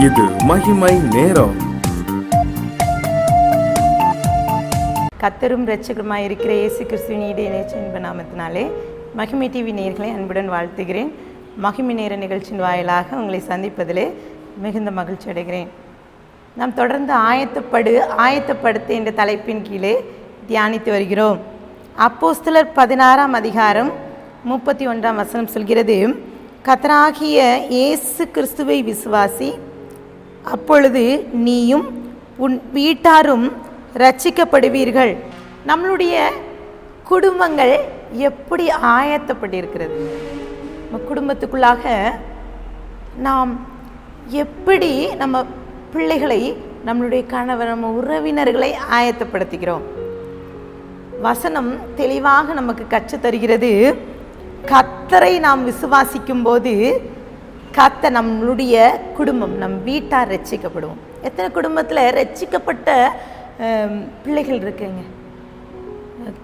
இது மகிமை நேரம். கர்த்தரும் இரட்சகருமாய் இருக்கிற இயேசு கிறிஸ்துவின் இணையற்ற இன்ப நாமத்தினாலே மகிமை டிவி நேயர்களை அன்புடன் வாழ்த்துகிறேன். மகிமை நேர நிகழ்ச்சியின் வாயிலாக உங்களை சந்திப்பதிலே மிகுந்த மகிழ்ச்சி அடைகிறேன். நாம் தொடர்ந்து ஆயத்தப்படுத்த என்ற தலைப்பின் கீழே தியானித்து வருகிறோம். அப்போஸ்தலர் 16ஆம் அதிகாரம் 31ஆம் வசனம் சொல்கிறது, கர்த்தராகிய இயேசு கிறிஸ்துவை விசுவாசி, அப்பொழுது நீயும் உன் வீட்டாரும் ரட்சிக்கப்படுவீர்கள். நம்மளுடைய குடும்பங்கள் எப்படி ஆயத்தப்பட்டிருக்கிறது? நம்ம குடும்பத்துக்குள்ளாக நாம் எப்படி நம்ம பிள்ளைகளை, நம்மளுடைய கணவர், நம்ம உறவினர்களை ஆயத்தப்படுத்துகிறோம்? வசனம் தெளிவாக நமக்கு கற்றுத் தருகிறது. கர்த்தரை நாம் விசுவாசிக்கும் போது கர்த்தர் நம்மளுடைய குடும்பம், நம் வீட்டார் ரட்சிக்கப்படுவோம். எத்தனை குடும்பத்தில் ரட்சிக்கப்பட்ட பிள்ளைகள் இருக்குங்க?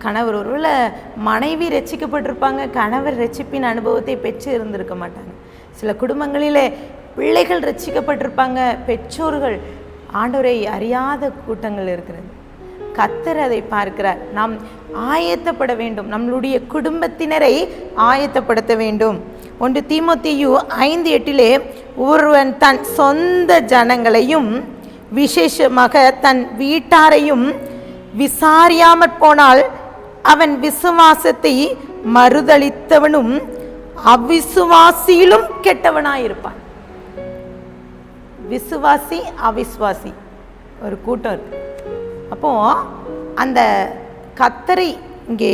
கணவர், ஒருவேளை மனைவி ரட்சிக்கப்பட்டிருப்பாங்க, கணவர் ரட்சிப்பின் அனுபவத்தை பெற்று இருந்திருக்க மாட்டாங்க. சில குடும்பங்களிலே பிள்ளைகள் ரட்சிக்கப்பட்டிருப்பாங்க, பெற்றோர்கள் ஆண்டவரை அறியாத கூட்டங்கள் இருக்கிறது. கர்த்தர் அதை பார்க்கிறார். நாம் ஆயத்தப்பட வேண்டும், நம்மளுடைய குடும்பத்தினரை ஆயத்தப்படுத்த வேண்டும். 1 தீமோத்தேயு 5:8 ஒருவன் தன் சொந்த ஜனங்களையும் விசேஷமாக தன் வீட்டாரையும் விசாரியாமற் போனால் அவன் விசுவாசத்தை மறுதளித்தவனும் அவிசுவாசியிலும் கெட்டவனாயிருப்பான். விசுவாசி அவிசுவாசி ஒரு கூட்டம் இருக்கு. அப்போ அந்த கர்த்தரை, இங்கே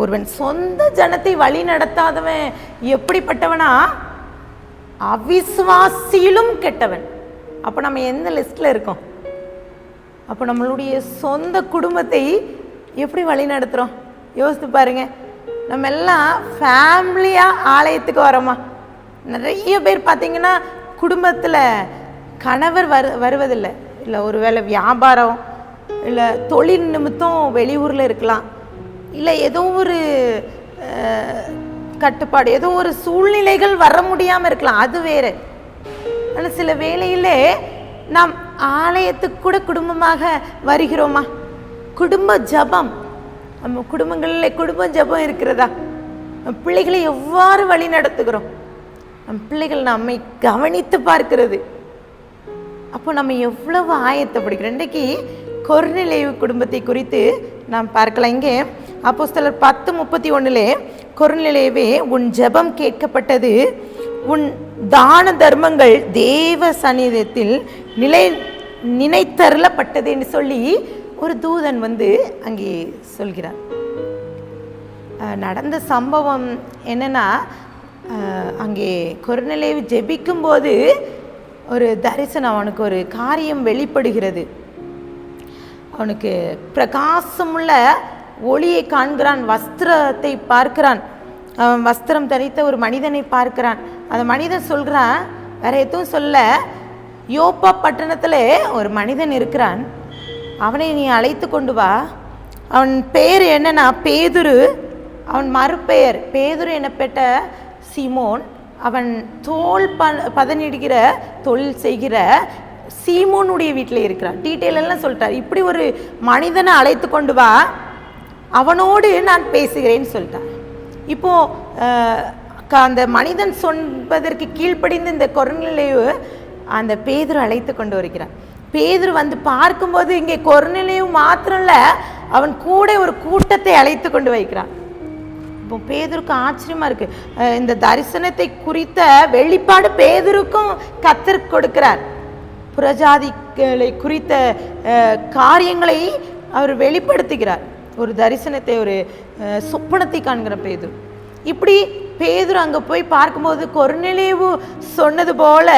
ஒருவன் சொந்த ஜனத்தை வழி நடத்தாதவன் எப்படிப்பட்டவனா? அவிசுவாசியிலும் கெட்டவன். அப்போ நம்ம எந்த லிஸ்ட்ல இருக்கோம்? அப்போ நம்மளுடைய சொந்த குடும்பத்தை எப்படி வழி நடத்துகிறோம்? யோசித்து பாருங்க. நம்ம எல்லாம் ஃபேமிலியாக ஆலயத்துக்கு வரோமா? நிறைய பேர் பார்த்தீங்கன்னா குடும்பத்தில் கணவர் வருவதில்லை. இல்லை ஒருவேளை வியாபாரம், இல்லை தொழில் நிமித்தம் வெளியூரில் இருக்கலாம், இல்லை ஏதோ ஒரு கட்டுப்பாடு, ஏதோ ஒரு சூழ்நிலைகள் வர முடியாமல் இருக்கலாம், அது வேறு. ஆனால் சில வேளையிலே நாம் ஆலயத்துக்கு கூட குடும்பமாக வருகிறோமா? குடும்ப ஜபம், நம்ம குடும்பங்களில் குடும்ப ஜபம் இருக்கிறதா? நம் பிள்ளைகளை எவ்வாறு வழி நடத்துகிறோம்? நம் பிள்ளைகள் நம்மை கவனித்து பார்க்கிறது. அப்போ நம்ம எவ்வளவு ஆயத்தப்படுகிறோம்? இன்றைக்கு கொர்நேலியு குடும்பத்தை குறித்து நாம் பார்க்கலாம். இங்கே அப்போஸ்தலர் 10:31 கொர்நேலியுவே, உன் ஜெபம் கேட்கப்பட்டது, உன் தான தர்மங்கள் தேவ சந்நிதியில் நினைத்தருளப்பட்டது என்று சொல்லி ஒரு தூதன் வந்து அங்கே சொல்கிறார். நடந்த சம்பவம் என்னன்னா, அங்கே கொர்நேலியு ஜெபிக்கும் போது ஒரு தரிசனம், அவனுக்கு ஒரு காரியம் வெளிப்படுகிறது. அவனுக்கு பிரகாசமுள்ள ஒளியை காண்கிறான், வஸ்திரத்தை பார்க்கிறான். அவன் வஸ்திரம் தரித்த ஒரு மனிதனை பார்க்கிறான். அந்த மனிதன் சொல்கிறான், வேற எதுவும் சொல்ல, யோப்பா பட்டணத்தில் ஒரு மனிதன் இருக்கிறான், அவனை நீ அழைத்து கொண்டு வா. அவன் பேர் என்னன்னா பேதுரு. அவன் மறுபெயர் பேதுரு எனப்பட்ட சீமோன். அவன் தோல் பதனிடுகிற தொழில் செய்கிற சீமோனுடைய வீட்டில் இருக்கிறான். டீட்டெயில் எல்லாம் சொல்லிட்டார். இப்படி ஒரு மனிதனை அழைத்து கொண்டு வா, அவனோடு நான் பேசுகிறேன்னு சொல்லிட்டான். இப்போ அந்த மனிதன் சொல்வதற்கு கீழ்ப்படிந்து இந்த கொர்நேலியு அந்த பேதுரு அழைத்து கொண்டு வருகிறான். பேதுரு வந்து பார்க்கும்போது இங்கே கொர்நேலியு மாத்திரம் இல்லை, அவன் கூட ஒரு கூட்டத்தை அழைத்து கொண்டு வைக்கிறான். இப்போ பேதுருக்கு ஆச்சரியமா இருக்கு. இந்த தரிசனத்தை குறித்த வெளிப்பாடு பேதுருக்கும் கர்த்தர் கொடுக்கிறார். புறஜாதிகளை குறித்த காரியங்களை அவர் வெளிப்படுத்துகிறார். ஒரு தரிசனத்தை, ஒரு சொப்பனத்தை காண்கிற பேதுரு. இப்படி பேதுரு அங்கே போய் பார்க்கும்போது கொர்நேலியு சொன்னது போல,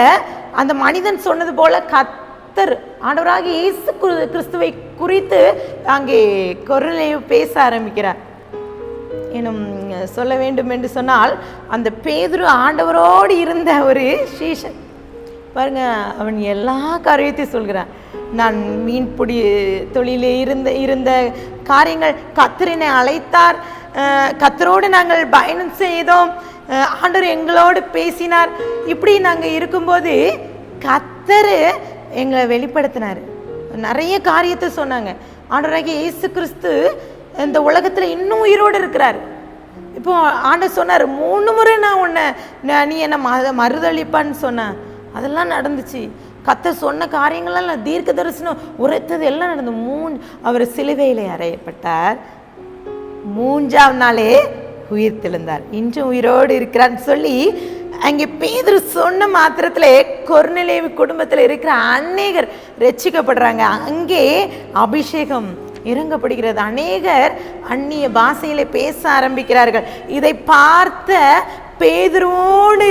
அந்த மனிதன் சொன்னது போல கர்த்தர் ஆண்டவராகிய இயேசு கிறிஸ்துவை குறித்து அங்கே கொர்நேலியு பேச ஆரம்பிக்கிறார். இன்னும் சொல்ல வேண்டும் என்று சொன்னால், அந்த பேதுரு ஆண்டவரோடு இருந்த ஒரு சீஷன் பாருங்க. அவன் எல்லா காரியத்தையும் சொல்கிறான். நான் மீன்பிடி தொழிலே இருந்த காரியங்கள், கர்த்தரினை அழைத்தார், கர்த்தரோடு நாங்கள் பயணம் செய்தோம், ஆண்டவர் எங்களோடு பேசினார். இப்படி நாங்கள் இருக்கும்போது கர்த்தர் எங்களை வெளிப்படுத்தினார். நிறைய காரியத்தை சொன்னாங்க. ஆண்டவராகிய இயேசு கிறிஸ்து இந்த உலகத்தில் இன்னும் உயிரோடு இருக்கிறார். இப்போ ஆண்டவர் சொன்னார், 3 முறை நீ என்னை மறுதளிப்பான்னு சொன்னேன். அதெல்லாம் நடந்துச்சு. கர்த்தர் சொன்ன காரியங்கள்லாம் தீர்க்க தரிசனம் உரைத்தது எல்லாம் நடந்து. அவர் சிலுவையிலே அறையப்பட்டார். 3ஆம் நாளே உயிர் தெழுந்தார். இன்றும் உயிரோடு இருக்கிறான்னு சொல்லி அங்கே பேதுரு சொன்ன மாத்திரத்திலே கொர்நேலியு குடும்பத்தில் இருக்கிற அநேகர் ரட்சிக்கப்படுறாங்க. அங்கே அபிஷேகம் இறங்கப்படுகிறது. அநேகர் அந்நிய பாஷையிலே பேச ஆரம்பிக்கிறார்கள். இதை பார்த்த பேதுருவோடு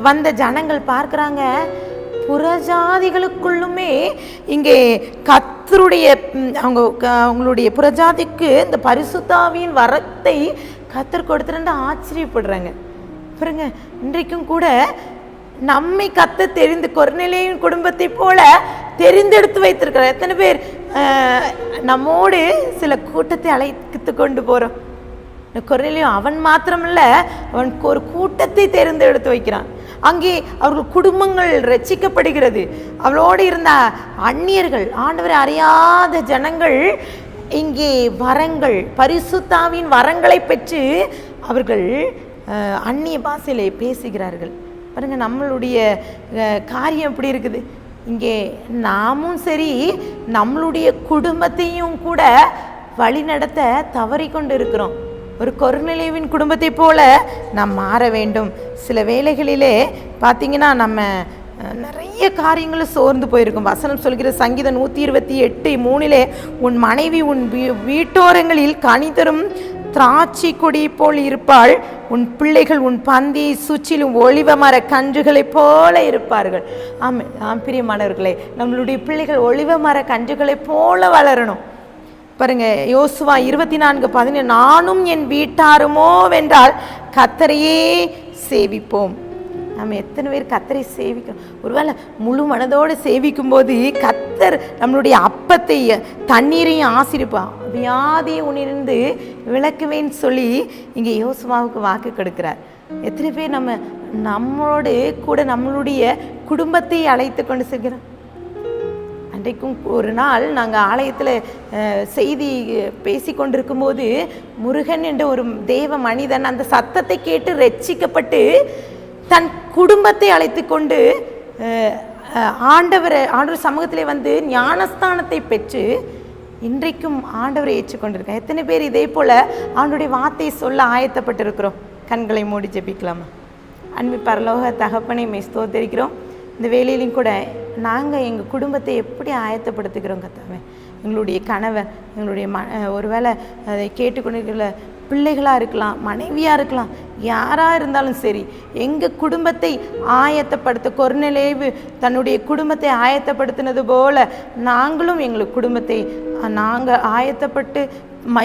வந்த ஜனங்கள் பார்க்கிறாங்க, புறஜாதிகளுக்குள்ளுமே இங்கே கர்த்தருடைய அவங்களுடைய புறஜாதிக்கு இந்த பரிசுத்தாவியின் வரத்தை கர்த்தர் கொடுத்துட்டு ஆச்சரியப்படுறாங்க. பாருங்க, இன்றைக்கும் கூட நம்மை கர்த்தர் கொர்நேலியின் குடும்பத்தை போல தெரிந்தெடுத்து வைத்திருக்கிறார். எத்தனை பேர் நம்மோடு சில கூட்டத்தை அழைத்து கொண்டு போறோம். கொர்நேலியு அவன் மாத்திரமல்ல, அவன் ஒரு கூட்டத்தை தெரிந்தெடுத்து வைக்கிறான். அங்கே அவர்கள் குடும்பங்கள் ரட்சிக்கப்படுகிறது. அவளோடு இருந்த அந்நியர்கள், ஆண்டவரை அறியாத ஜனங்கள் இங்கே வரங்கள், பரிசுத்தாவின் வரங்களை பெற்று அவர்கள் அந்நிய பாஷையிலே பேசுகிறார்கள். பாருங்க, நம்மளுடைய காரியம் எப்படி இருக்குது. இங்கே நாமும் சரி, நம்மளுடைய குடும்பத்தையும் கூட வழி நடத்த தவறிக்கொண்டு இருக்கிறோம். ஒரு கொர்நேலியுவின் குடும்பத்தை போல நாம் மாற வேண்டும். சில வேளைகளிலே பார்த்தீங்கன்னா நம்ம நிறைய காரியங்களும் சோர்ந்து போயிருக்கும். வசனம் சொல்கிற சங்கீதம் 128:3 உன் மனைவி உன் வீட்டோரங்களில் கனிதரும் திராட்சை கொடி போல் இருப்பாள், உன் பிள்ளைகள் உன் பந்தியை சுற்றிலும் ஒலிவ மர கன்றுகளைப் போல இருப்பார்கள். பிரியமானவர்களே, நம்மளுடைய பிள்ளைகள் ஒலிவ மர கன்றுகளைப் போல வளரணும். பாருங்க, யோசுவா 24:14 நானும் என் வீட்டாருமோ வென்றால் கர்த்தரையே சேவிப்போம். நம்ம எத்தனை பேர் கர்த்தரை சேவிக்கணும்? ஒருவேளை முழு மனதோடு சேவிக்கும் போது கர்த்தர் நம்மளுடைய அப்பத்தை தண்ணீரையும் ஆசீர்வதிப்பார். வியாதியை உன்னிருந்து விளக்குவேன்னு சொல்லி இங்கே யோசுவாவுக்கு வாக்கு கொடுக்கிறார். எத்தனை பேர் நம்மளோடு கூட நம்மளுடைய குடும்பத்தை அழைத்து கொண்டு செல்கிறோம்? அன்றைக்கும் ஒரு நாள் நாங்கள் ஆலயத்தில் செய்தி பேசி கொண்டிருக்கும் போது முருகன் என்ற ஒரு தேவ மனிதன் அந்த சத்தத்தை கேட்டு ரட்சிக்கப்பட்டு தன் குடும்பத்தை அழைத்து கொண்டு ஆண்டவர் சமூகத்திலே வந்து ஞானஸ்தானத்தை பெற்று இன்றைக்கும் ஆண்டவரை ஏற்றுக்கொண்டிருக்கேன். எத்தனை பேர் இதே போல் ஆண்டவருடைய வார்த்தையை சொல்ல ஆயத்தப்பட்டிருக்கிறோம்? கண்களை மூடி ஜெபிக்கலாமா? அன்பு பரலோக தகப்பனை ஸ்தோத்திரிக்கிறோம். இந்த வேலையிலும் கூட நாங்கள் எங்கள் குடும்பத்தை எப்படி ஆயத்தப்படுத்துகிறோம் கர்த்தாவே? எங்களுடைய கணவர், எங்களுடைய ஒருவேளை அதை கேட்டுக்கொண்டிருக்கிற பிள்ளைகளாக இருக்கலாம், மனைவியாக இருக்கலாம், யாராக இருந்தாலும் சரி, எங்கள் குடும்பத்தை ஆயத்தப்படுத்த கொர்நேலியு தன்னுடைய குடும்பத்தை ஆயத்தப்படுத்தினது போல் நாங்களும் எங்களுக்கு குடும்பத்தை நாங்கள் ஆயத்தப்பட்டு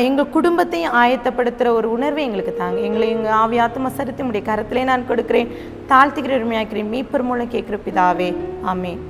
எங்கள் குடும்பத்தையும் ஆயத்தப்படுத்துகிற ஒரு உணர்வை எங்களுக்கு தாங்க. எங்கள் ஆவி ஆத்ம சரித்து உடைய கரத்திலே நான் கொடுக்கிறேன், தாழ்த்துகிற உரிமையாக்கிறேன், மீட்பர் மூலம் கேட்குற பிதாவே, ஆமென்.